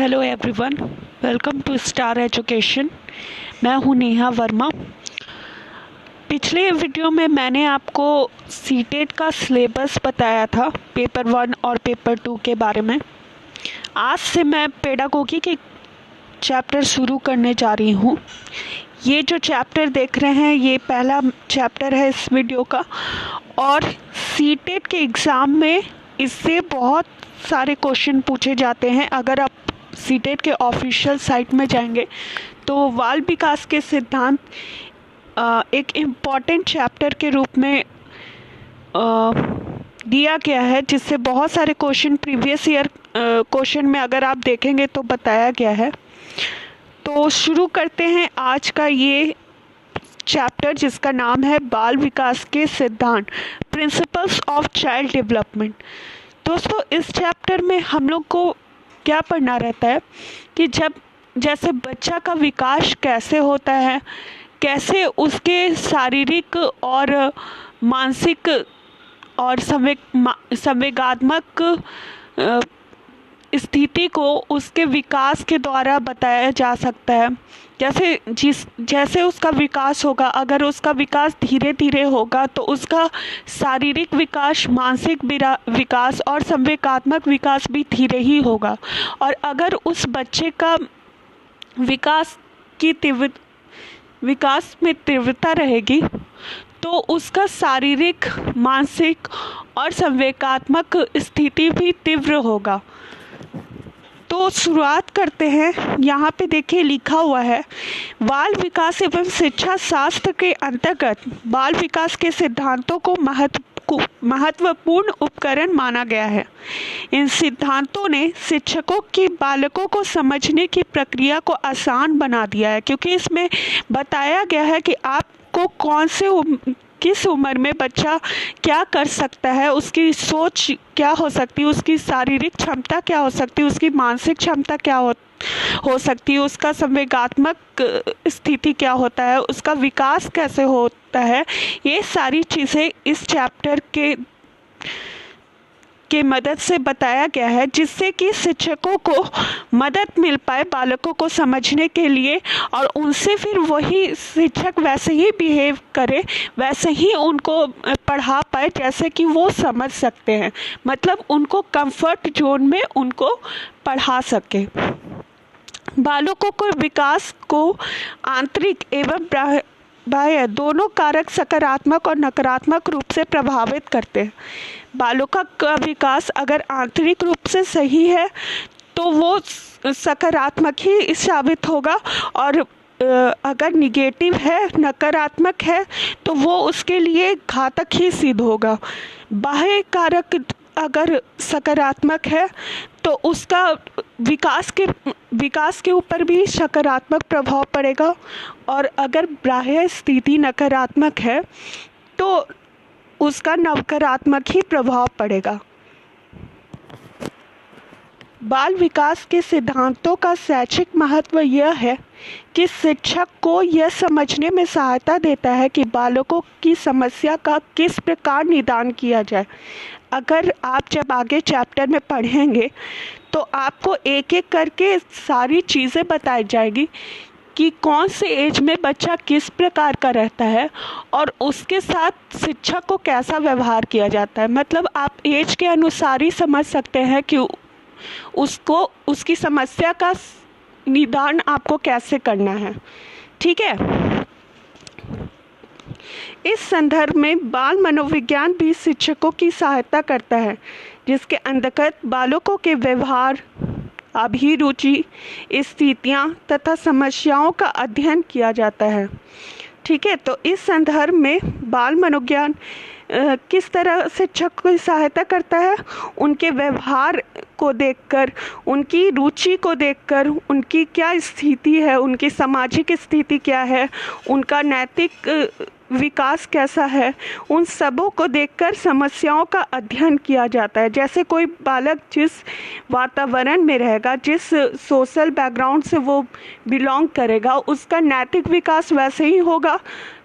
Hello everyone, welcome to Star Education. मैं हूं नेहा वर्मा। पिछले वीडियो में मैंने आपको सीटेट का सिलेबस बताया था, पेपर 1 और पेपर 2 के बारे में। आज से मैं पेडागोगी के चैप्टर शुरू करने जा रही हूं। ये जो चैप्टर देख रहे हैं ये पहला चैप्टर है इस वीडियो का, और सीटेट के एग्ज़ाम में इससे बहुत सारे क्वेश्चन पूछे जाते हैं। अगर आप सीटेट के ऑफिशियल साइट में जाएंगे तो बाल विकास के सिद्धांत एक इम्पॉर्टेंट चैप्टर के रूप में दिया गया है, जिससे बहुत सारे क्वेश्चन प्रीवियस ईयर क्वेश्चन में अगर आप देखेंगे तो बताया गया है। तो शुरू करते हैं आज का ये चैप्टर, जिसका नाम है बाल विकास के सिद्धांत, प्रिंसिपल्स ऑफ चाइल्ड डेवलपमेंट। दोस्तों, इस चैप्टर में हम लोग को क्या पढ़ना रहता है कि जैसे बच्चा का विकास कैसे होता है, कैसे उसके शारीरिक और मानसिक और संवेगात्मक स्थिति को उसके विकास के द्वारा बताया जा सकता है। जैसे उसका विकास होगा, अगर उसका विकास धीरे धीरे होगा तो उसका शारीरिक विकास, मानसिक विकास और संवेगात्मक विकास भी धीरे ही होगा। और अगर उस बच्चे का विकास में तीव्रता रहेगी तो उसका शारीरिक, मानसिक और संवेगात्मक स्थिति भी तीव्र होगा। तो शुरुआत करते हैं। यहाँ पे देखिए लिखा हुआ है, बाल विकास एवं शिक्षा शास्त्र के अंतर्गत बाल विकास के सिद्धांतों को महत्वपूर्ण उपकरण माना गया है। इन सिद्धांतों ने शिक्षकों की बालकों को समझने की प्रक्रिया को आसान बना दिया है, क्योंकि इसमें बताया गया है कि आपको किस उम्र में बच्चा क्या कर सकता है, उसकी सोच क्या हो सकती है, उसकी शारीरिक क्षमता क्या हो सकती है, उसकी मानसिक क्षमता क्या हो सकती है, उसका संवेगात्मक स्थिति क्या होता है, उसका विकास कैसे होता है। ये सारी चीज़ें इस चैप्टर के मदद से बताया गया है, जिससे कि शिक्षकों को मदद मिल पाए बालकों को समझने के लिए, और उनसे फिर वही शिक्षक वैसे ही बिहेव करे, वैसे ही उनको पढ़ा पाए जैसे कि वो समझ सकते हैं। मतलब उनको कंफर्ट जोन में उनको पढ़ा सके। बालकों को विकास को आंतरिक एवं बाह्य दोनों कारक सकारात्मक और नकारात्मक रूप से प्रभावित करते हैं। बालकों का विकास अगर आंतरिक रूप से सही है तो वो सकारात्मक ही साबित होगा, और अगर निगेटिव है, नकारात्मक है, तो वो उसके लिए घातक ही सिद्ध होगा। बाह्य कारक अगर सकारात्मक है तो उसका विकास के ऊपर भी सकारात्मक प्रभाव पड़ेगा, और अगर बाह्य स्थिति नकारात्मक है तो उसका नकारात्मक ही प्रभाव पड़ेगा। बाल विकास के सिद्धांतों का शैक्षिक महत्व यह है कि शिक्षक को यह समझने में सहायता देता है कि बालकों की समस्या का किस प्रकार निदान किया जाए। अगर आप जब आगे चैप्टर में पढ़ेंगे तो आपको एक एक करके सारी चीज़ें बताई जाएगी कि कौन से एज में बच्चा किस प्रकार का रहता है और उसके साथ शिक्षक को कैसा व्यवहार किया जाता है। मतलब आप एज के अनुसार ही समझ सकते हैं कि उसकी समस्या का निदान आपको कैसे करना है। ठीक है। इस संदर्भ में बाल मनोविज्ञान भी शिक्षकों की सहायता करता है, जिसके अंतर्गत बालकों के व्यवहार, अभिरुचि, स्थितियाँ तथा समस्याओं का अध्ययन किया जाता है। ठीक है। तो इस संदर्भ में बाल मनोविज्ञान किस तरह शिक्षक की सहायता करता है, उनके व्यवहार को देखकर, उनकी रुचि को देखकर, उनकी क्या स्थिति है, उनकी सामाजिक स्थिति क्या है, उनका नैतिक विकास कैसा है, उन सबों को देखकर समस्याओं का अध्ययन किया जाता है। जैसे कोई बालक जिस वातावरण में रहेगा, जिस सोशल बैकग्राउंड से वो बिलोंग करेगा, उसका नैतिक विकास वैसे ही होगा,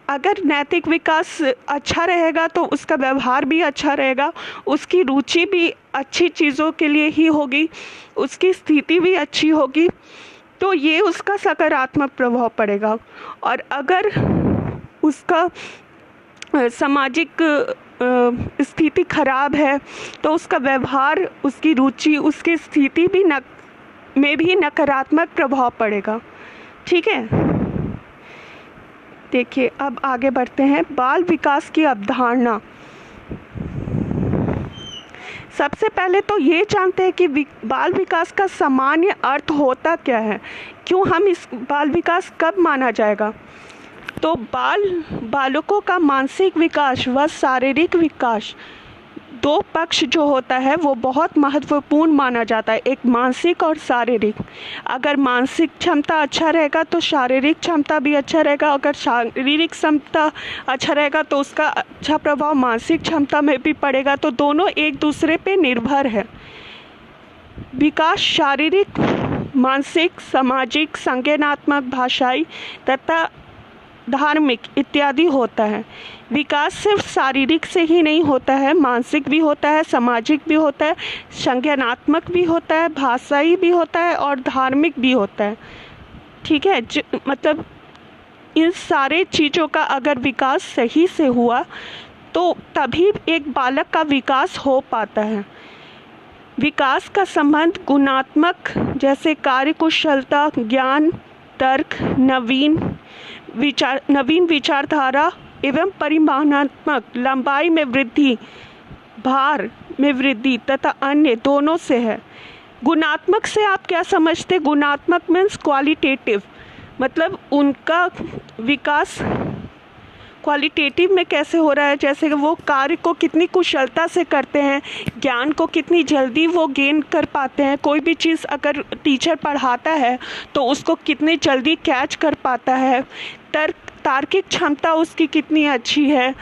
अगर नैतिक विकास अच्छा रहेगा तो उसका व्यवहार भी अच्छा रहेगा, उसकी रुचि भी अच्छी चीज़ों के लिए ही होगी, उसकी स्थिति भी अच्छी होगी, तो ये उसका सकारात्मक प्रभाव पड़ेगा। और अगर उसका सामाजिक स्थिति खराब है तो उसका व्यवहार, उसकी रुचि, उसकी स्थिति भी में भी नकारात्मक प्रभाव पड़ेगा। ठीक है, देखिए अब आगे बढ़ते हैं। बाल विकास की अवधारणा। सबसे पहले तो ये जानते हैं कि बाल विकास का सामान्य अर्थ होता क्या है, क्यों हम इस बाल विकास कब माना जाएगा। तो बालकों का मानसिक विकास व शारीरिक विकास, दो पक्ष जो होता है वो बहुत महत्वपूर्ण माना जाता है, एक मानसिक और शारीरिक। अगर मानसिक क्षमता अच्छा रहेगा तो शारीरिक क्षमता भी अच्छा रहेगा, अगर शारीरिक क्षमता अच्छा रहेगा तो उसका अच्छा प्रभाव मानसिक क्षमता में भी पड़ेगा, तो दोनों एक दूसरे पे निर्भर है। विकास शारीरिक, मानसिक, सामाजिक, संज्ञानात्मक, भाषाई तथा धार्मिक इत्यादि होता है। विकास सिर्फ शारीरिक से ही नहीं होता है, मानसिक भी होता है, सामाजिक भी होता है, संज्ञानात्मक भी होता है, भाषाई भी होता है और धार्मिक भी होता है। ठीक है, मतलब इन सारे चीज़ों का अगर विकास सही से हुआ तो तभी एक बालक का विकास हो पाता है। विकास का संबंध गुणात्मक जैसे कार्यकुशलता, ज्ञान, तर्क, नवीन विचारधारा एवं परिमाणात्मक लंबाई में वृद्धि, भार में वृद्धि तथा अन्य दोनों से है। गुणात्मक से आप क्या समझते? गुणात्मक मीन्स क्वालिटेटिव, मतलब उनका विकास क्वालिटेटिव में कैसे हो रहा है, जैसे कि वो कार्य को कितनी कुशलता से करते हैं, ज्ञान को कितनी जल्दी वो गेन कर पाते हैं, कोई भी चीज़ अगर टीचर पढ़ाता है तो उसको कितनी जल्दी कैच कर पाता है, तार्किक क्षमता उसकी कितनी अच्छी है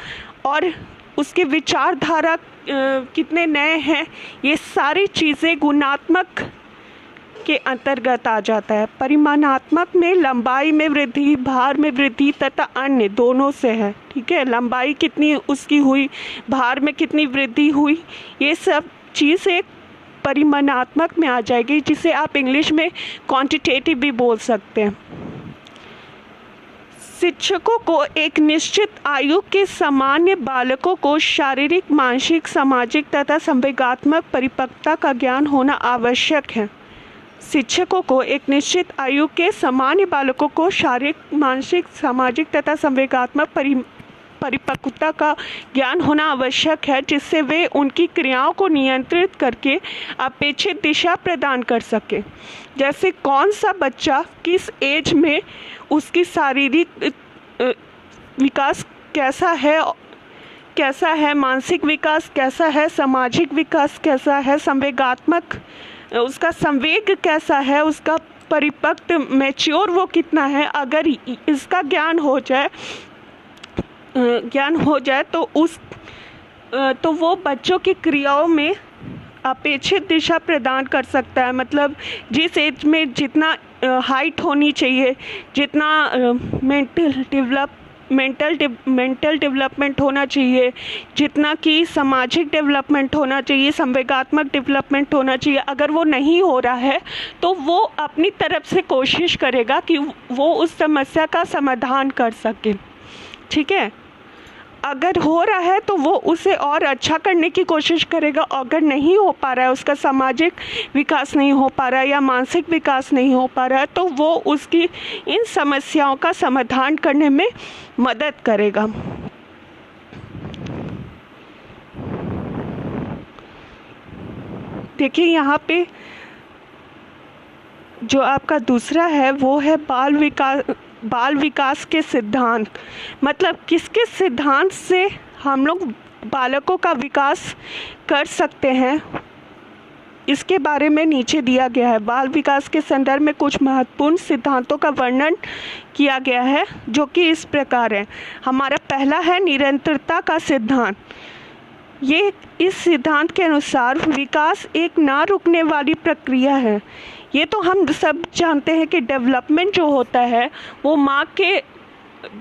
और उसके विचारधारा कितने नए हैं, ये सारी चीज़ें गुणात्मक के अंतर्गत आ जाता है। परिमाणात्मक में लंबाई में वृद्धि, भार में वृद्धि तथा अन्य दोनों से है। ठीक है, लंबाई कितनी उसकी हुई, भार में कितनी वृद्धि हुई, ये सब चीज़ एक परिमाणात्मक में आ जाएगी, जिसे आप इंग्लिश में क्वांटिटेटिव भी बोल सकते हैं। शिक्षकों को एक निश्चित आयु के सामान्य बालकों को शारीरिक, मानसिक, सामाजिक तथा संवेगात्मक परिपक्वता का ज्ञान होना आवश्यक है। शिक्षकों को एक निश्चित आयु के सामान्य बालकों को शारीरिक, मानसिक, सामाजिक तथा संवेगात्मक परिपक्वता का ज्ञान होना आवश्यक है, जिससे वे उनकी क्रियाओं को नियंत्रित करके अपेक्षित दिशा प्रदान कर सके। जैसे कौन सा बच्चा किस एज में उसकी शारीरिक विकास कैसा है, मानसिक विकास कैसा है, सामाजिक विकास कैसा है, संवेगात्मक उसका संवेग कैसा है, उसका परिपक्व मैच्योर वो कितना है, अगर इसका ज्ञान हो जाए तो वो बच्चों की क्रियाओं में अपेक्षित दिशा प्रदान कर सकता है। मतलब जिस एज में जितना हाइट होनी चाहिए, जितना मेंटल डेवलपमेंट होना चाहिए, जितना कि सामाजिक डेवलपमेंट होना चाहिए, संवेगात्मक डेवलपमेंट होना चाहिए, अगर वो नहीं हो रहा है तो वो अपनी तरफ से कोशिश करेगा कि वो उस समस्या का समाधान कर सके। ठीक है, अगर हो रहा है तो वो उसे और अच्छा करने की कोशिश करेगा, अगर नहीं हो पा रहा है, उसका सामाजिक विकास नहीं हो पा रहा है या मानसिक विकास नहीं हो पा रहा है, तो वो उसकी इन समस्याओं का समाधान करने में मदद करेगा। देखिए यहाँ पे जो आपका दूसरा है वो है बाल विकास के सिद्धांत। मतलब किसके सिद्धांत से हम लोग बालकों का विकास कर सकते हैं, इसके बारे में नीचे दिया गया है। बाल विकास के संदर्भ में कुछ महत्वपूर्ण सिद्धांतों का वर्णन किया गया है, जो कि इस प्रकार है। हमारा पहला है निरंतरता का सिद्धांत। ये इस सिद्धांत के अनुसार विकास एक ना रुकने वाली प्रक्रिया है। ये तो हम सब जानते हैं कि डेवलपमेंट जो होता है वो माँ के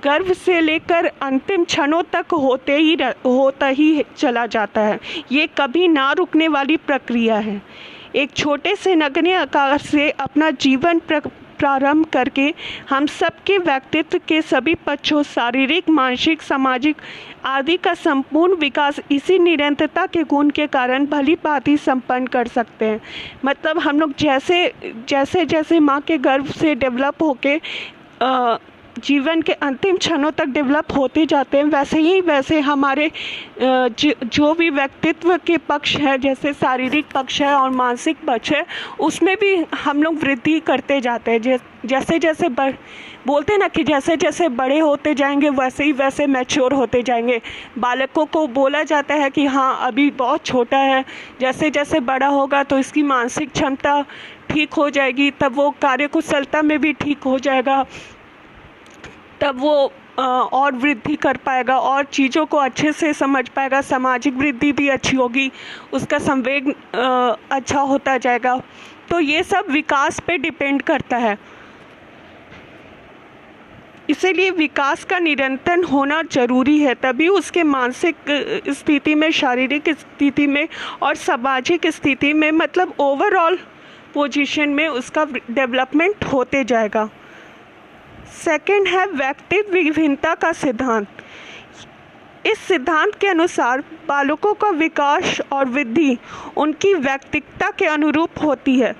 गर्भ से लेकर अंतिम क्षणों तक होता ही चला जाता है। ये कभी ना रुकने वाली प्रक्रिया है। एक छोटे से नगण्य आकार से अपना जीवन प्रारंभ करके हम सबके व्यक्तित्व के सभी पक्षों, शारीरिक, मानसिक, सामाजिक आदि का संपूर्ण विकास इसी निरंतरता के गुण के कारण भली भांति संपन्न कर सकते हैं। मतलब हम लोग जैसे जैसे माँ के गर्भ से डेवलप होके जीवन के अंतिम क्षणों तक डेवलप होते जाते हैं, वैसे हमारे जो भी व्यक्तित्व के पक्ष है, जैसे शारीरिक पक्ष है और मानसिक पक्ष है, उसमें भी हम लोग वृद्धि करते जाते हैं। जैसे जैसे बोलते हैं ना कि जैसे जैसे बड़े होते जाएंगे वैसे मैच्योर होते जाएंगे। बालकों को बोला जाता है कि हाँ अभी बहुत छोटा है, जैसे जैसे बड़ा होगा तो इसकी मानसिक क्षमता ठीक हो जाएगी, तब वो कार्यकुशलता में भी ठीक हो जाएगा, तब वो और वृद्धि कर पाएगा और चीज़ों को अच्छे से समझ पाएगा, सामाजिक वृद्धि भी अच्छी होगी, उसका संवेग अच्छा होता जाएगा। तो ये सब विकास पे डिपेंड करता है। इसीलिए विकास का निरंतर होना जरूरी है, तभी उसके मानसिक स्थिति में, शारीरिक स्थिति में और सामाजिक स्थिति में, मतलब ओवरऑल पोजीशन में उसका डेवलपमेंट होते जाएगा। सेकंड है व्यक्तित्व विभिन्नता का सिद्धांत। इस सिद्धांत के अनुसार बालकों का विकास और वृद्धि उनकी व्यक्तित्वता के अनुरूप होती है।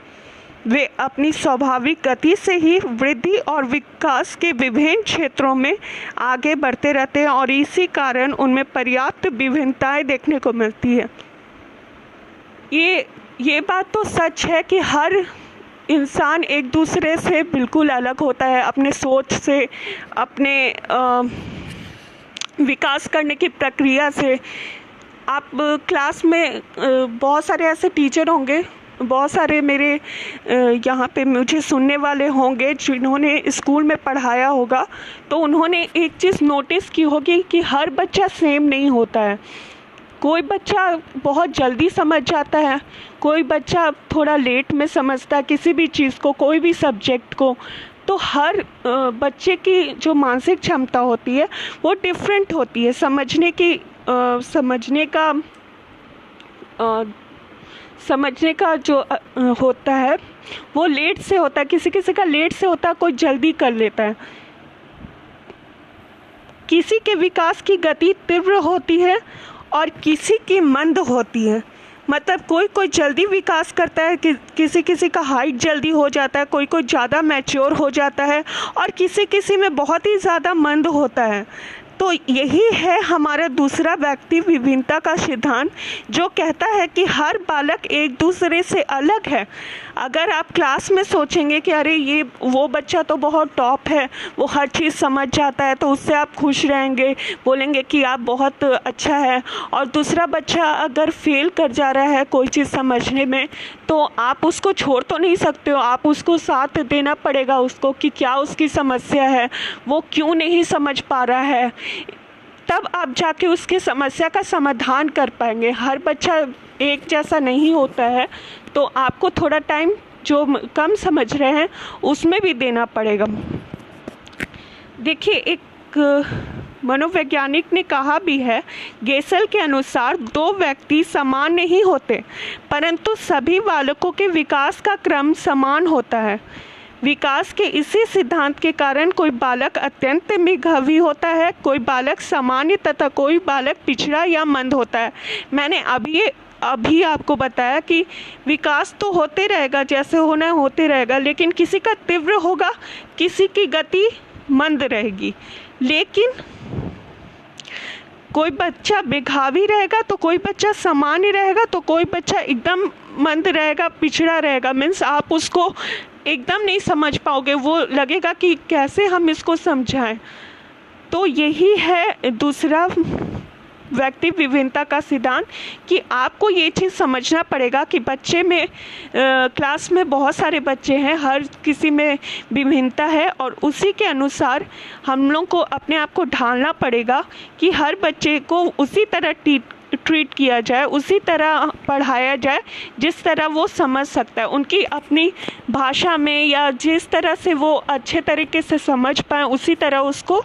वे अपनी स्वाभाविक गति से ही वृद्धि और विकास के विभिन्न क्षेत्रों में आगे बढ़ते रहते हैं और इसी कारण उनमें पर्याप्त विभिन्नताएं देखने को मिलती है। ये बात तो सच है कि हर इंसान एक दूसरे से बिल्कुल अलग होता है, अपने सोच से, अपने विकास करने की प्रक्रिया से। आप क्लास में बहुत सारे ऐसे टीचर होंगे, बहुत सारे मेरे यहाँ पे मुझे सुनने वाले होंगे जिन्होंने स्कूल में पढ़ाया होगा, तो उन्होंने एक चीज़ नोटिस की होगी कि हर बच्चा सेम नहीं होता है। कोई बच्चा बहुत जल्दी समझ जाता है, कोई बच्चा थोड़ा लेट में समझता है किसी भी चीज़ को, कोई भी सब्जेक्ट को। तो हर बच्चे की जो मानसिक क्षमता होती है वो डिफरेंट होती है। समझने का जो होता है वो लेट से होता है, किसी किसी का लेट से होता है, कोई जल्दी कर लेता है। किसी के विकास की गति तीव्र होती है और किसी की मंद होती है। मतलब कोई जल्दी विकास करता है, किसी का हाइट जल्दी हो जाता है, कोई ज़्यादा मैच्योर हो जाता है और किसी में बहुत ही ज़्यादा मंद होता है। तो यही है हमारा दूसरा व्यक्ति विभिन्नता का सिद्धांत, जो कहता है कि हर बालक एक दूसरे से अलग है। अगर आप क्लास में सोचेंगे कि अरे ये वो बच्चा तो बहुत टॉप है, वो हर चीज़ समझ जाता है, तो उससे आप खुश रहेंगे, बोलेंगे कि आप बहुत अच्छा है। और दूसरा बच्चा अगर फेल कर जा रहा है कोई चीज़ समझने में, तो आप उसको छोड़ तो नहीं सकते हो, आप उसको साथ देना पड़ेगा उसको कि क्या उसकी समस्या है, वो क्यों नहीं समझ पा रहा है, तब आप जाके उसकी समस्या का समाधान कर पाएंगे। हर बच्चा एक जैसा नहीं होता है, तो आपको थोड़ा टाइम जो कम समझ रहे हैं उसमें भी देना पड़ेगा। देखिए, एक मनोवैज्ञानिक ने कहा भी है, गेसेल के अनुसार दो व्यक्ति समान नहीं होते, परंतु सभी बालकों के विकास का क्रम समान होता है। विकास के इसी सिद्धांत के कारण कोई बालक अत्यंत मेधावी होता है, कोई बालक सामान्य तथा कोई बालक पिछड़ा या मंद होता है। मैंने अभी आपको बताया कि विकास तो होते रहेगा, जैसे होना होते रहेगा, लेकिन किसी का तीव्र होगा, किसी की गति मंद रहेगी। लेकिन कोई बच्चा मेधावी रहेगा तो कोई बच्चा सामान्य रहेगा, तो कोई बच्चा एकदम मंद रहेगा, पिछड़ा रहेगा। मीन्स आप उसको एकदम नहीं समझ पाओगे, वो लगेगा कि कैसे हम इसको समझाएं। तो यही है दूसरा व्यक्ति विभिन्नता का सिद्धांत, कि आपको ये चीज़ समझना पड़ेगा कि बच्चे में क्लास में बहुत सारे बच्चे हैं, हर किसी में विभिन्नता है, और उसी के अनुसार हम लोग को अपने आप को ढालना पड़ेगा कि हर बच्चे को उसी तरह ट्रीट किया जाए, उसी तरह पढ़ाया जाए जिस तरह वो समझ सकता है, उनकी अपनी भाषा में या जिस तरह से वो अच्छे तरीके से समझ पाए उसी तरह उसको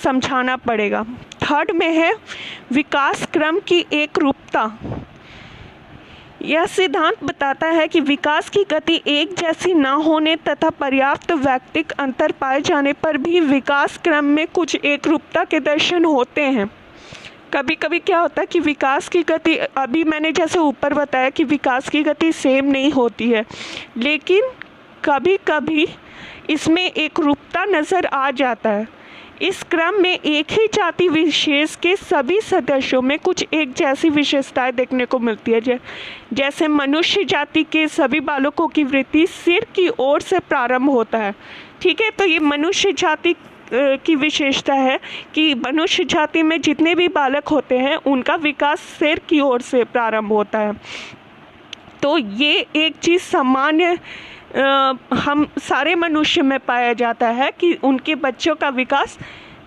समझाना पड़ेगा। थर्ड में है विकास क्रम की एकरूपता। यह सिद्धांत बताता है कि विकास की गति एक जैसी न होने तथा पर्याप्त वैयक्तिक अंतर पाए जाने पर भी विकास क्रम में कुछ एकरूपता के दर्शन होते हैं। कभी कभी क्या होता है कि विकास की गति, अभी मैंने जैसे ऊपर बताया कि विकास की गति सेम नहीं होती है, लेकिन कभी कभी इसमें एकरूपता नज़र आ जाता है। इस क्रम में एक ही जाति विशेष के सभी सदस्यों में कुछ एक जैसी विशेषताएं देखने को मिलती है। जैसे मनुष्य जाति के सभी बालकों की वृद्धि सिर की ओर से प्रारंभ होता है। ठीक है, तो ये मनुष्य जाति की विशेषता है कि मनुष्य जाति में जितने भी बालक होते हैं उनका विकास सिर की ओर से प्रारंभ होता है। तो ये एक चीज़ सामान्य हम सारे मनुष्य में पाया जाता है कि उनके बच्चों का विकास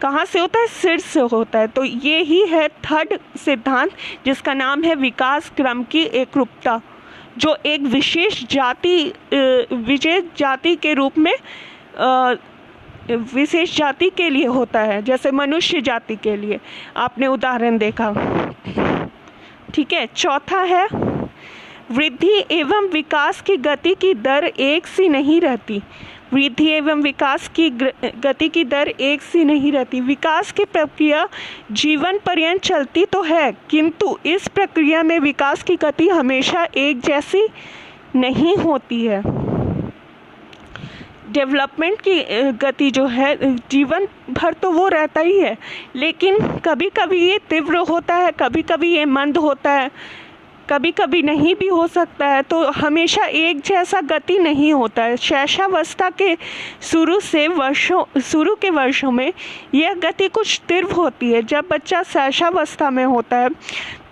कहाँ से होता है, सिर से होता है। तो ये ही है थर्ड सिद्धांत, जिसका नाम है विकास क्रम की एकरूपता, जो एक विशेष जाति के रूप में विशेष जाति के लिए होता है, जैसे मनुष्य जाति के लिए आपने उदाहरण देखा। ठीक है, चौथा है वृद्धि एवं विकास की गति की दर एक सी नहीं रहती। वृद्धि एवं विकास की गति की दर एक सी नहीं रहती। विकास की प्रक्रिया जीवन पर्यंत चलती तो है, किंतु इस प्रक्रिया में विकास की गति हमेशा एक जैसी नहीं होती है। डेवलपमेंट की गति जो है जीवन भर तो वो रहता ही है, लेकिन कभी कभी ये तीव्र होता है, कभी कभी ये मंद होता है, कभी कभी नहीं भी हो सकता है। तो हमेशा एक जैसा गति नहीं होता है। शैशवावस्था के शुरू के वर्षों में यह गति कुछ तीव्र होती है। जब बच्चा शैशवावस्था में होता है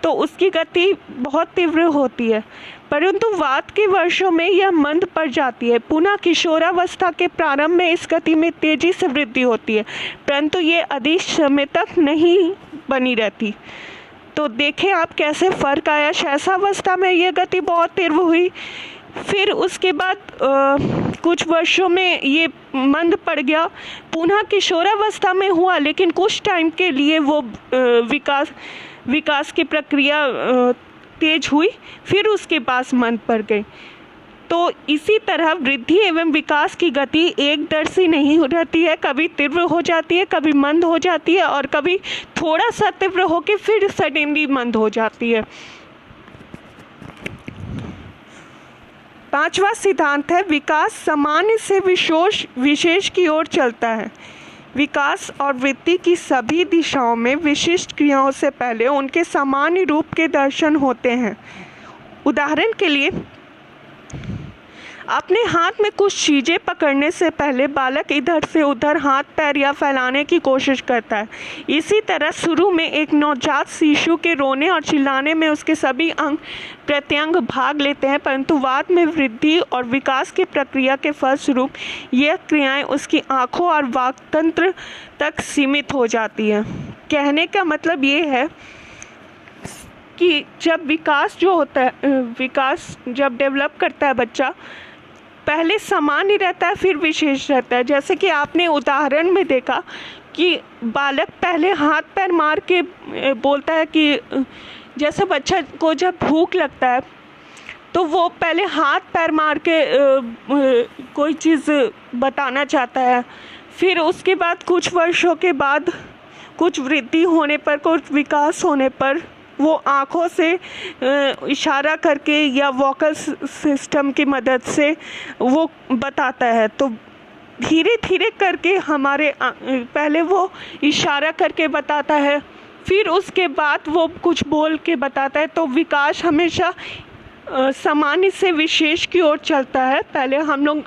तो उसकी गति बहुत तीव्र होती है, परंतु बाद के वर्षों में यह मंद पड़ जाती है। पुनः किशोरावस्था के प्रारंभ में इस गति में तेजी से वृद्धि होती है, परंतु ये अधिक समय तक नहीं बनी रहती। तो देखें आप कैसे फ़र्क आया। शैशवावस्था में ये गति बहुत तीव्र हुई, फिर उसके बाद कुछ वर्षों में ये मंद पड़ गया, पुनः किशोरावस्था में हुआ, लेकिन कुछ टाइम के लिए वो विकास की प्रक्रिया तेज हुई, फिर उसके पास मंद पड़ गई। तो इसी तरह वृद्धि एवं विकास की गति एक दर्शी नहीं रहती है, कभी तीव्र हो जाती है, कभी मंद हो जाती है, और कभी थोड़ा सा तीव्र होकर फिर सडनली मंद हो जाती है। पांचवा सिद्धांत है विकास सामान्य से विशेष की ओर चलता है। विकास और वृद्धि की सभी दिशाओं में विशिष्ट क्रियाओं से पहले उनके सामान्य रूप के दर्शन होते हैं। उदाहरण के लिए, अपने हाथ में कुछ चीज़ें पकड़ने से पहले बालक इधर से उधर हाथ पैर या फैलाने की कोशिश करता है। इसी तरह शुरू में एक नवजात शिशु के रोने और चिल्लाने में उसके सभी अंग प्रत्यंग भाग लेते हैं, परंतु बाद में वृद्धि और विकास की प्रक्रिया के फलस्वरूप यह क्रियाएं उसकी आँखों और वाक्तंत्र तक सीमित हो जाती हैं। कहने का मतलब ये है कि जब विकास जो होता है, विकास जब डेवलप करता है बच्चा, पहले सामान्य रहता है फिर विशेष रहता है। जैसे कि आपने उदाहरण में देखा कि बालक पहले हाथ पैर मार के बोलता है कि जैसे बच्चा को जब भूख लगता है तो वो पहले हाथ पैर मार के कोई चीज़ बताना चाहता है, फिर उसके बाद कुछ वर्षों के बाद कुछ वृद्धि होने पर, कुछ विकास होने पर वो आँखों से इशारा करके या वोकल सिस्टम की मदद से वो बताता है। तो धीरे धीरे करके हमारे पहले वो इशारा करके बताता है, फिर उसके बाद वो कुछ बोल के बताता है। तो विकास हमेशा सामान्य से विशेष की ओर चलता है। पहले हम लोग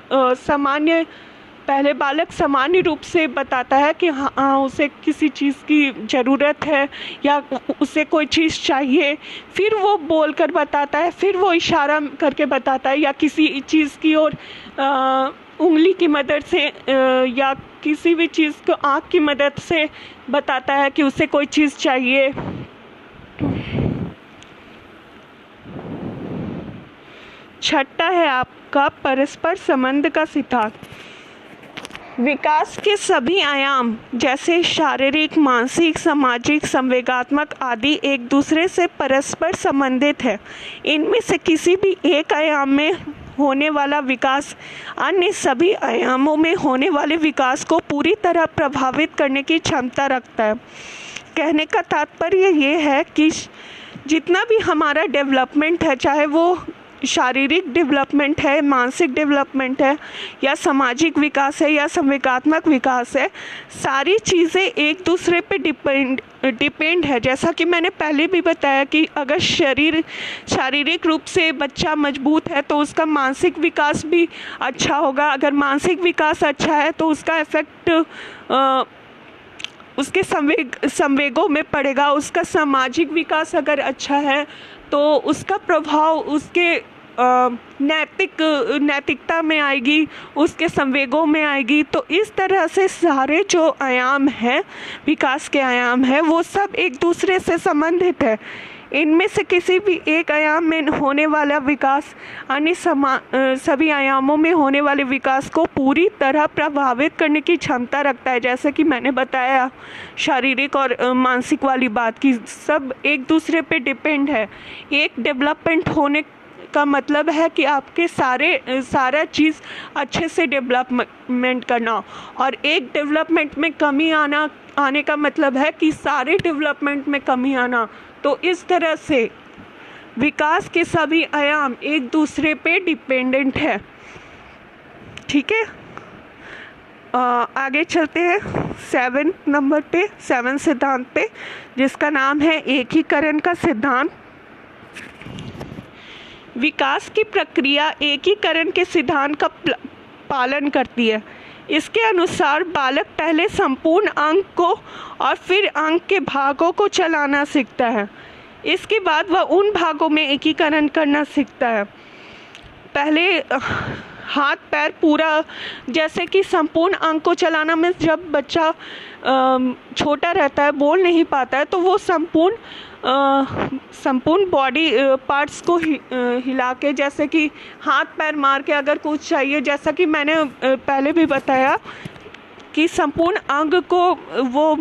पहले बालक सामान्य रूप से बताता है कि हाँ उसे किसी चीज़ की ज़रूरत है या उसे कोई चीज़ चाहिए, फिर वो बोल कर बताता है, फिर वो इशारा करके बताता है या किसी चीज़ की ओर उंगली की मदद से या किसी भी चीज़ को आँख की मदद से बताता है कि उसे कोई चीज़ चाहिए। छठा है आपका परस्पर संबंध का सिद्धांत। विकास के सभी आयाम जैसे शारीरिक, मानसिक, सामाजिक, संवेगात्मक आदि एक दूसरे से परस्पर संबंधित है। इनमें से किसी भी एक आयाम में होने वाला विकास अन्य सभी आयामों में होने वाले विकास को पूरी तरह प्रभावित करने की क्षमता रखता है। कहने का तात्पर्य ये है कि जितना भी हमारा डेवलपमेंट है, चाहे वो शारीरिक डेवलपमेंट है, मानसिक डेवलपमेंट है, या सामाजिक विकास है, या संवेगात्मक विकास है, सारी चीज़ें एक दूसरे पे डिपेंड है। जैसा कि मैंने पहले भी बताया कि अगर शारीरिक रूप से बच्चा मजबूत है तो उसका मानसिक विकास भी अच्छा होगा। अगर मानसिक विकास अच्छा है तो उसका इफ़ेक्ट उसके संवेगों में पड़ेगा। उसका सामाजिक विकास अगर अच्छा है तो उसका प्रभाव उसके नैतिकता में आएगी, उसके संवेगों में आएगी। तो इस तरह से सारे जो आयाम हैं, विकास के आयाम हैं, वो सब एक दूसरे से संबंधित है। इनमें से किसी भी एक आयाम में होने वाला विकास अन्य सभी आयामों में होने वाले विकास को पूरी तरह प्रभावित करने की क्षमता रखता है। जैसे कि मैंने बताया शारीरिक और मानसिक वाली बात की, सब एक दूसरे पे डिपेंड है। एक डेवलपमेंट होने का मतलब है कि आपके सारा चीज़ अच्छे से डेवलपमेंट करना, और एक डेवलपमेंट में कमी आने का मतलब है कि सारे डेवलपमेंट में कमी आना। तो इस तरह से विकास के सभी आयाम एक दूसरे पे डिपेंडेंट है। ठीक है, आगे चलते हैं 7 नंबर पे, 7 सिद्धांत पे, जिसका नाम है एकीकरण का सिद्धांत। विकास की प्रक्रिया एकीकरण के सिद्धांत का पालन करती है। इसके अनुसार बालक पहले संपूर्ण अंक को और फिर अंक के भागों को चलाना सीखता है। इसके बाद वह उन भागों में एकीकरण करना सीखता है। पहले हाथ पैर पूरा, जैसे कि संपूर्ण अंक को चलाना में जब बच्चा छोटा रहता है, बोल नहीं पाता है, तो वो संपूर्ण बॉडी पार्ट्स को हिला के, जैसे कि हाथ पैर मार के अगर कुछ चाहिए, जैसा कि मैंने पहले भी बताया कि संपूर्ण अंग को वो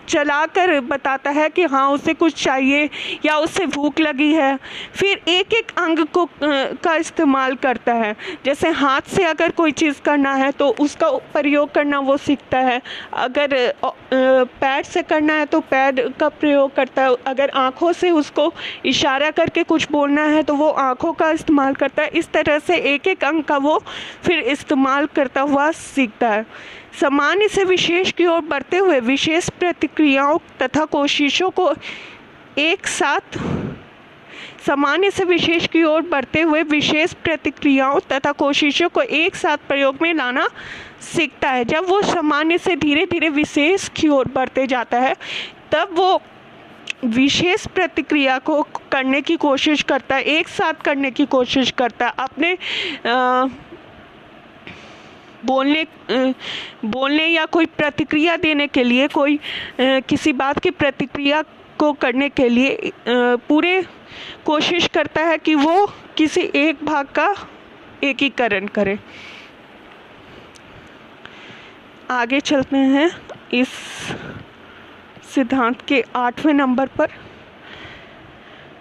चलाकर बताता है कि हाँ उसे कुछ चाहिए या उसे भूख लगी है। फिर एक एक अंग को का इस्तेमाल करता है। जैसे हाथ से अगर कोई चीज़ करना है तो उसका प्रयोग करना वो सीखता है। अगर पैर से करना है तो पैर का प्रयोग करता है। अगर आँखों से उसको इशारा करके कुछ बोलना है तो वो आँखों का इस्तेमाल करता है। इस तरह से एक एक अंग का वो फिर इस्तेमाल करता हुआ सीखता है। सामान्य से विशेष की ओर बढ़ते हुए विशेष प्रतिक्रियाओं तथा कोशिशों को एक साथ सामान्य से विशेष की ओर बढ़ते हुए विशेष प्रतिक्रियाओं तथा कोशिशों को एक साथ प्रयोग में लाना सीखता है। जब वो सामान्य से धीरे धीरे विशेष की ओर बढ़ते जाता है तब वो विशेष प्रतिक्रिया को करने की कोशिश करता है, एक साथ करने की कोशिश करता है। अपने बोलने या कोई प्रतिक्रिया देने के लिए, कोई किसी बात की प्रतिक्रिया को करने के लिए पूरे कोशिश करता है कि वो किसी एक भाग का एकीकरण करे। आगे चलते हैं इस सिद्धांत के 8वें नंबर पर,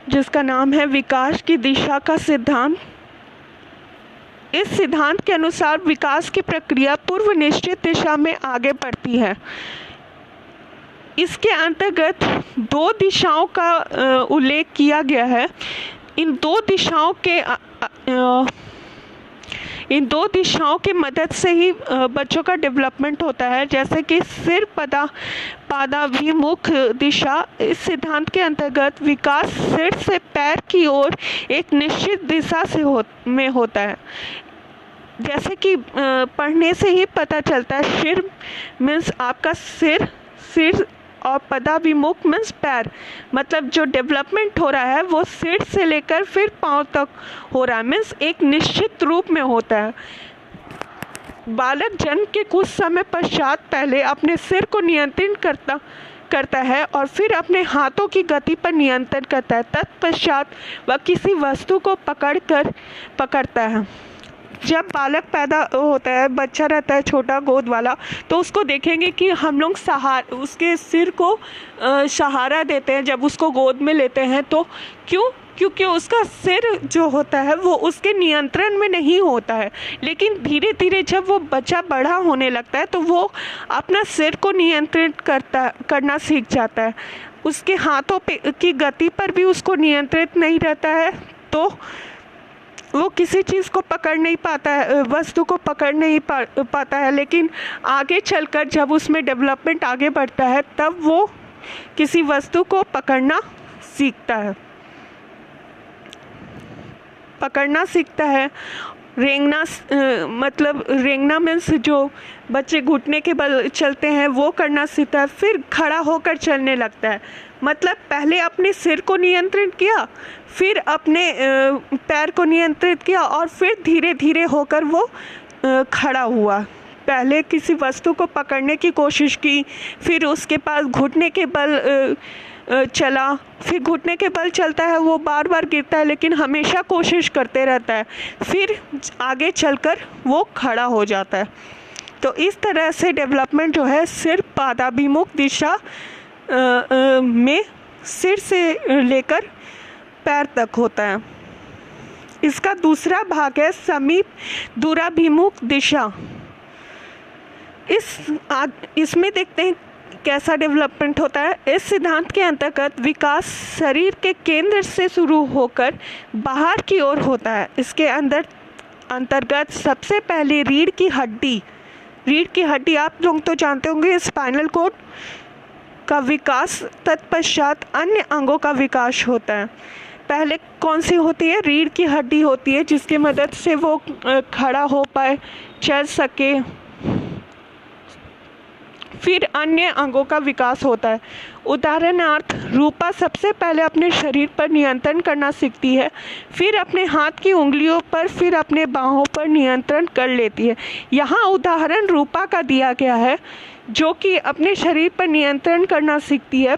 जिसका नाम है विकास की दिशा का सिद्धांत। इस सिद्धांत के अनुसार विकास की प्रक्रिया पूर्व निश्चित दिशा में आगे बढ़ती है। इसके अंतर्गत 2 दिशाओं का उल्लेख किया गया है। इन दो दिशाओं के मदद से ही बच्चों का डेवलपमेंट होता है। जैसे कि सिर पादाभिमुख दिशा। इस सिद्धांत के अंतर्गत विकास सिर से पैर की ओर एक निश्चित दिशा में होता है। जैसे कि पढ़ने से ही पता चलता है, सिर मीन्स आपका सिर और पदाभिमुख मीन्स पैर। मतलब जो डेवलपमेंट हो रहा है वो सिर से लेकर फिर पाँव तक हो रहा है, मीन्स एक निश्चित रूप में होता है। बालक जन्म के कुछ समय पश्चात पहले अपने सिर को नियंत्रित करता है और फिर अपने हाथों की गति पर नियंत्रण करता है। तत्पश्चात वह किसी वस्तु को पकड़ता है। जब बालक पैदा होता है, बच्चा रहता है छोटा गोद वाला, तो उसको देखेंगे कि हम लोग उसके सिर को सहारा देते हैं जब उसको गोद में लेते हैं। तो क्योंकि उसका सिर जो होता है वो उसके नियंत्रण में नहीं होता है। लेकिन धीरे धीरे जब वो बच्चा बड़ा होने लगता है तो वो अपना सिर को नियंत्रित करना सीख जाता है। उसके हाथों की गति पर भी उसको नियंत्रित नहीं रहता है, तो वो किसी चीज़ को पकड़ नहीं पाता है, वस्तु को पकड़ नहीं पाता है। लेकिन आगे चलकर जब उसमें डेवलपमेंट आगे बढ़ता है तब वो किसी वस्तु को पकड़ना सीखता है। रेंगना मीन्स जो बच्चे घुटने के बल चलते हैं वो करना सीखता है। फिर खड़ा होकर चलने लगता है, मतलब पहले अपने सिर को नियंत्रित किया, फिर अपने पैर को नियंत्रित किया और फिर धीरे धीरे होकर वो खड़ा हुआ। पहले किसी वस्तु को पकड़ने की कोशिश की, फिर उसके पास घुटने के बल चला, फिर घुटने के बल चलता है, वो बार बार गिरता है लेकिन हमेशा कोशिश करते रहता है, फिर आगे चलकर वो खड़ा हो जाता है। तो इस तरह से डेवलपमेंट जो है सिर पादाभिमुख दिशा में सिर से लेकर पैर तक होता है। इसका दूसरा भाग है समीप दूराभिमुख दिशा। इसमें देखते हैं कैसा डेवलपमेंट होता है। इस सिद्धांत के अंतर्गत विकास शरीर के केंद्र से शुरू होकर बाहर की ओर होता है। इसके अंतर्गत सबसे पहले रीढ़ की हड्डी आप लोग तो जानते होंगे, स्पाइनल कॉर्ड का विकास, तत्पश्चात अन्य अंगों का विकास होता है। पहले कौन सी होती है? रीढ़ की हड्डी होती है, जिसकी मदद से वो खड़ा हो पाए, चल सके। फिर अन्य अंगों का विकास होता है। उदाहरणार्थ रूपा सबसे पहले अपने शरीर पर नियंत्रण करना सीखती है, फिर अपने हाथ की उंगलियों पर, फिर अपने बाहों पर नियंत्रण कर लेती है। यहाँ उदाहरण रूपा का दिया गया है, जो कि अपने शरीर पर नियंत्रण करना सीखती है,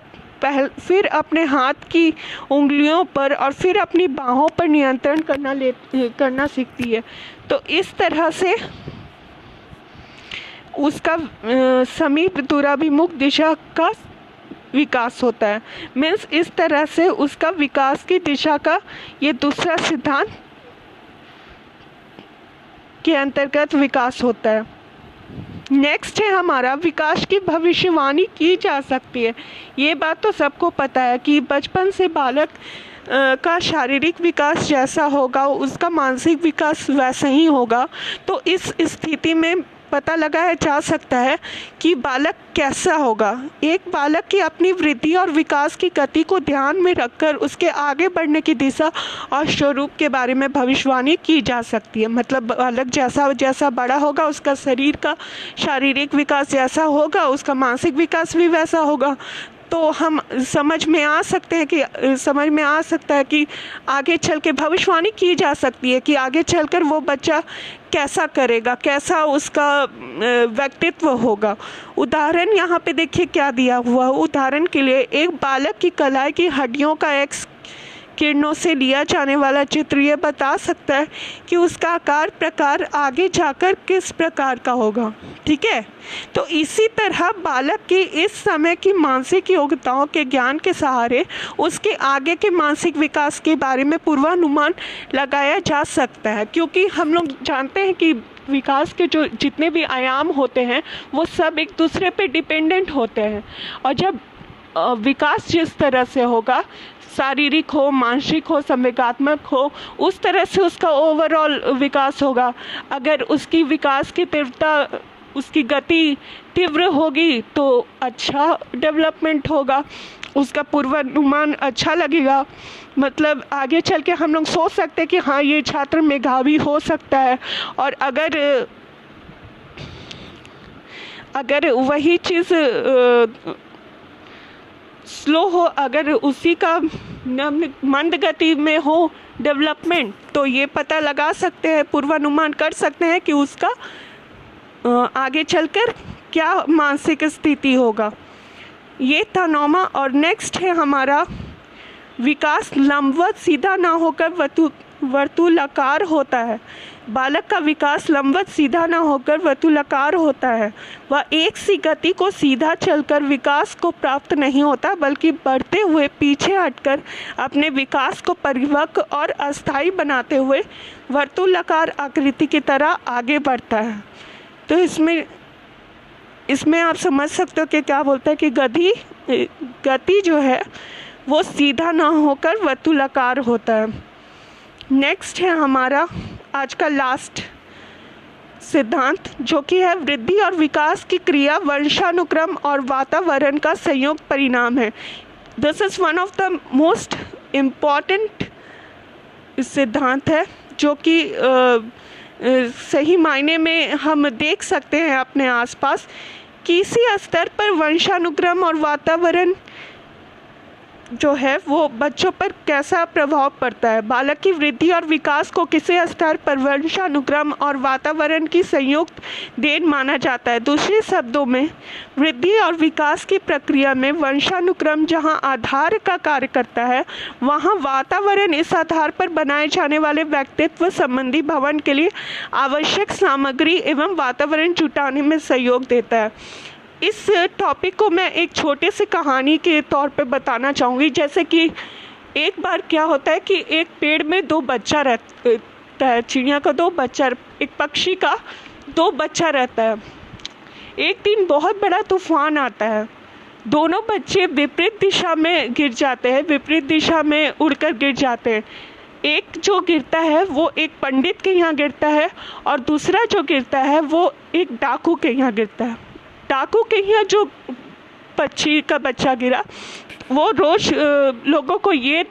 फिर अपने हाथ की उंगलियों पर और फिर अपनी बाहों पर नियंत्रण करना सीखती है। तो इस तरह से उसका समीप दूराभिमुख दिशा का विकास होता है। मीन्स इस तरह से उसका विकास की दिशा का ये दूसरा सिद्धांत के अंतर्गत विकास होता है। नेक्स्ट है हमारा विकास की भविष्यवाणी की जा सकती है। ये बात तो सबको पता है कि बचपन से बालक का शारीरिक विकास जैसा होगा उसका मानसिक विकास वैसा ही होगा। तो इस स्थिति में पता लगाया जा सकता है कि बालक कैसा होगा। एक बालक की अपनी वृद्धि और विकास की गति को ध्यान में रखकर उसके आगे बढ़ने की दिशा और स्वरूप के बारे में भविष्यवाणी की जा सकती है। मतलब बालक जैसा जैसा बड़ा होगा उसका शरीर का शारीरिक विकास जैसा होगा, उसका मानसिक विकास भी वैसा होगा। तो हम समझ में आ सकता है कि आगे चल के भविष्यवाणी की जा सकती है कि आगे चलकर वो बच्चा कैसा करेगा, कैसा उसका व्यक्तित्व होगा। उदाहरण यहाँ पे देखिए क्या दिया हुआ। उदाहरण के लिए एक बालक की कलाई की हड्डियों का एक्स किरणों से लिया जाने वाला चित्र ये बता सकता है कि उसका आकार प्रकार आगे जाकर किस प्रकार का होगा। ठीक है, तो इसी तरह बालक की इस समय की मानसिक योग्यताओं के ज्ञान के सहारे उसके आगे के मानसिक विकास के बारे में पूर्वानुमान लगाया जा सकता है। क्योंकि हम लोग जानते हैं कि विकास के जो जितने भी आयाम होते हैं वो सब एक दूसरे पे डिपेंडेंट होते हैं। और जब विकास जिस तरह से होगा, शारीरिक हो, मानसिक हो, संवेगात्मक हो, उस तरह से उसका ओवरऑल विकास होगा। अगर उसकी विकास की तीव्रता, उसकी गति तीव्र होगी तो अच्छा डेवलपमेंट होगा, उसका पूर्वानुमान अच्छा लगेगा। मतलब आगे चल के हम लोग सोच सकते हैं कि हाँ ये छात्र मेधावी हो सकता है। और अगर वही चीज़ स्लो हो, अगर उसी का मंद गति में हो डेवलपमेंट, तो ये पता लगा सकते हैं, पूर्वानुमान कर सकते हैं कि उसका आगे चलकर क्या मानसिक स्थिति होगा। ये था 9वां। और नेक्स्ट है हमारा विकास लंबवत सीधा ना होकर वर्तुलाकार होता है। बालक का विकास लंबवत सीधा ना होकर वर्तुलाकार होता है। वह एक सी गति को सीधा चलकर विकास को प्राप्त नहीं होता, बल्कि बढ़ते हुए पीछे हटकर अपने विकास को परिपक्व और अस्थायी बनाते हुए वर्तुलाकार आकृति की तरह आगे बढ़ता है। तो इसमें आप समझ सकते हो कि क्या बोलता है कि गति जो है वो सीधा ना होकर वर्तुलाकार होता है। नेक्स्ट है हमारा आज का लास्ट सिद्धांत, जो कि है वृद्धि और विकास की क्रिया वंशानुक्रम और वातावरण का संयुक्त परिणाम है। This is one of the most important सिद्धांत है, जो कि सही मायने में हम देख सकते हैं अपने आसपास। किसी स्तर पर वंशानुक्रम और वातावरण जो है वो बच्चों पर कैसा प्रभाव पड़ता है। बालक की वृद्धि और विकास को किसी स्तर पर वंशानुक्रम और वातावरण की संयुक्त देन माना जाता है। दूसरे शब्दों में, वृद्धि और विकास की प्रक्रिया में वंशानुक्रम जहां आधार का कार्य करता है, वहां वातावरण इस आधार पर बनाए जाने वाले व्यक्तित्व संबंधी भवन के लिए आवश्यक सामग्री एवं वातावरण जुटाने में सहयोग देता है। इस टॉपिक को मैं एक छोटे से कहानी के तौर पे बताना चाहूँगी। जैसे कि एक बार क्या होता है कि एक पेड़ में 2 बच्चा रहता है, चिड़िया का 2 बच्चा, एक पक्षी का 2 बच्चा रहता है। एक दिन बहुत बड़ा तूफान आता है, दोनों बच्चे विपरीत दिशा में गिर जाते हैं, विपरीत दिशा में उड़कर गिर जाते हैं। एक जो गिरता है वो एक पंडित के यहाँ गिरता है, और दूसरा जो गिरता है वो एक डाकू के यहाँ गिरता है। डाकू के यहाँ जो पक्षी का बच्चा गिरा, वो रोज़ लोगों को ये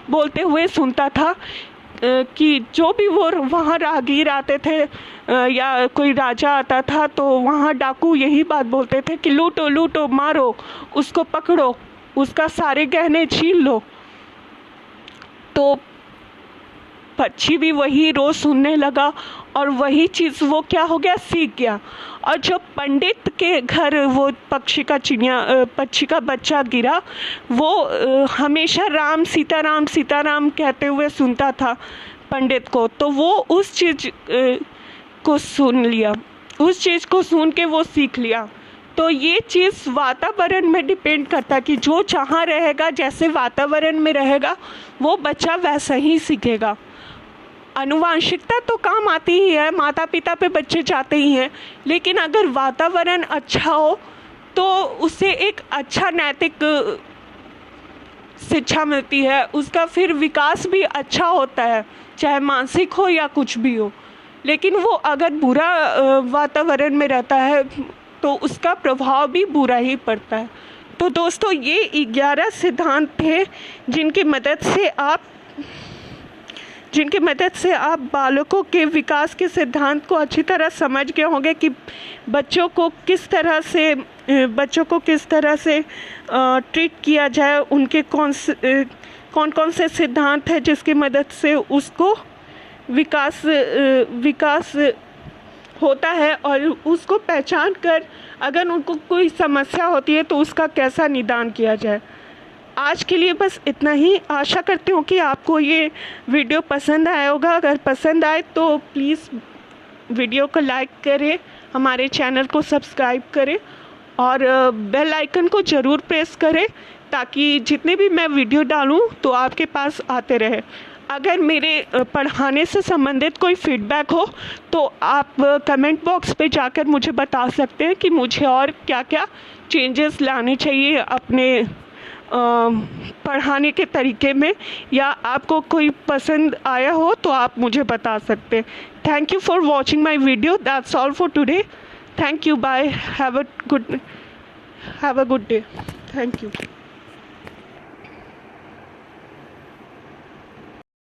बोलते हुए सुनता था कि जो भी वो वहाँ राहगीर आते थे या कोई राजा आता था, तो वहाँ डाकू यही बात बोलते थे कि लूटो लूटो, मारो उसको, पकड़ो उसका सारे गहने छीन लो। तो पक्षी भी वही रोज़ सुनने लगा, और वही चीज़ वो क्या हो गया, सीख गया। और जब पंडित के घर वो पक्षी का बच्चा गिरा, वो हमेशा राम सीताराम कहते हुए सुनता था पंडित को। तो वो उस चीज़ को सुन लिया, उस चीज़ को सुन के वो सीख लिया। तो ये चीज़ वातावरण में डिपेंड करता है कि जो जहाँ रहेगा, जैसे वातावरण में रहेगा, वो बच्चा वैसा ही सीखेगा। आनुवांशिकता तो काम आती ही है, माता पिता पे बच्चे जाते ही हैं, लेकिन अगर वातावरण अच्छा हो तो उसे एक अच्छा नैतिक शिक्षा मिलती है, उसका फिर विकास भी अच्छा होता है, चाहे मानसिक हो या कुछ भी हो। लेकिन वो अगर बुरा वातावरण में रहता है तो उसका प्रभाव भी बुरा ही पड़ता है। तो दोस्तों, ये 11 सिद्धांत थे जिनकी मदद से आप बालकों के विकास के सिद्धांत को अच्छी तरह समझ गए होंगे कि बच्चों को किस तरह से ट्रीट किया जाए, उनके कौन से सिद्धांत है जिसकी मदद से उसको विकास होता है, और उसको पहचान कर अगर उनको कोई समस्या होती है तो उसका कैसा निदान किया जाए। आज के लिए बस इतना ही। आशा करती हूँ कि आपको ये वीडियो पसंद आया होगा। अगर पसंद आए तो प्लीज़ वीडियो को लाइक करें, हमारे चैनल को सब्सक्राइब करें, और बेल आइकन को ज़रूर प्रेस करें, ताकि जितने भी मैं वीडियो डालूँ तो आपके पास आते रहे। अगर मेरे पढ़ाने से संबंधित कोई फीडबैक हो तो आप कमेंट बॉक्स पे जाकर मुझे बता सकते हैं कि मुझे और क्या क्या चेंजेस लाने चाहिए अपने पढ़ाने के तरीके में, या आपको कोई पसंद आया हो तो आप मुझे बता सकते हैं। Thank you for watching my video. That's all for today. Thank you. Bye. Have a good day. Thank you.